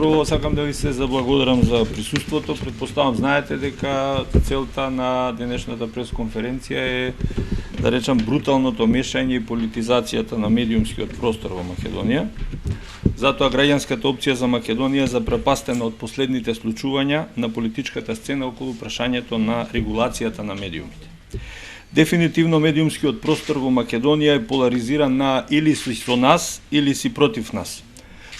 Прво сакам да ви се заблагодарам за присуството. Предпоставам знаете дека целта на денешната пресконференција е, да речам, бруталното мешање и политизацијата на медиумскиот простор во Македонија. Затоа граѓанската опција за Македонија е запрепастена од последните случувања на политичката сцена околу прашањето на регулацијата на медиумите. Дефинитивно медиумскиот простор во Македонија е поларизиран на или си со нас, или си против нас.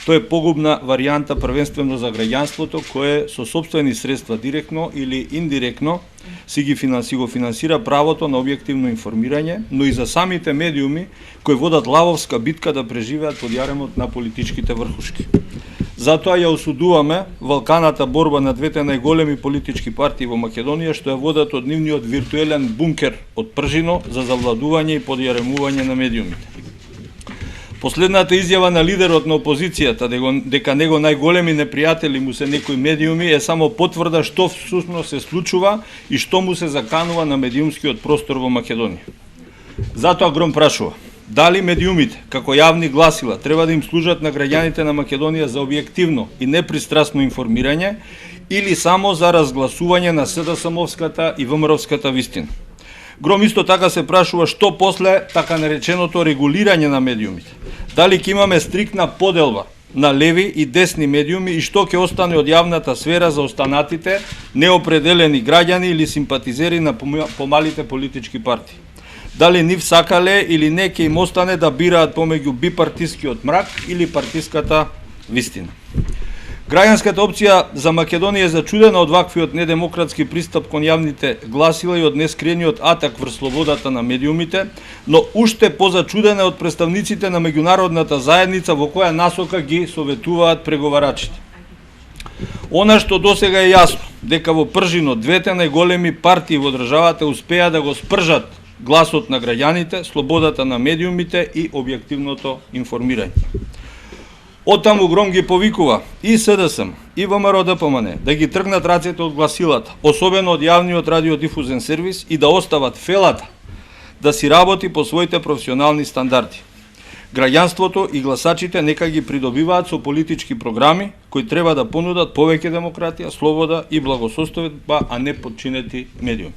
Тоа е погубна варијанта првенствено за граѓанството, кое со сопствени средства директно или индиректно си го финансира правото на објективно информирање, но и за самите медиуми кои водат лавовска битка да преживеат под јаремот на политичките врхушки. Затоа ја осудуваме валканата борба на двете најголеми политички партии во Македонија, што ја водат од нивниот виртуелен бункер од пржино за завладување и подјаремување на медиумите. Последната изјава на лидерот на опозицијата дека него најголеми непријатели му се некои медиуми е само потврда што всушност се случува и што му се заканува на медиумскиот простор во Македонија. Затоа Гром прашува: дали медиумите, како јавни гласила, треба да им служат на граѓаните на Македонија за објективно и непристрасно информирање или само за разгласување на СДСМовската и ВМРО-вската вистина? Гром исто така се прашува што после така нареченото регулирање на медиумите. Дали ќе имаме стриктна поделба на леви и десни медиуми и што ќе остане од јавната сфера за останатите неопределени граѓани или симпатизери на помалите политички партии? Дали нив сакале или не ќе им остане да бираат помеѓу бипартискиот мрак или партиската вистина? Граѓанската опција за Македонија е зачудена од ваквиот недемократски пристап кон јавните гласила и од нескрениот атак врз слободата на медиумите, но уште позачудена од представниците на меѓународната заедница во која насока ги советуваат преговарачите. Она што досега е јасно, дека во пржино двете најголеми партии во државата успеа да го спржат гласот на граѓаните, слободата на медиумите и објективното информирање. Оттаму Гром ги повикува и СДСМ, и ВМРО-ДПМН да ги тргнат рацете од гласилата, особено од јавниот радиодифузен сервис, и да остават фелата да си работи по своите професионални стандарди. Граѓанството и гласачите нека ги придобиваат со политички програми кои треба да понудат повеќе демократија, слобода и благосостојба, а не подчинети медиуми.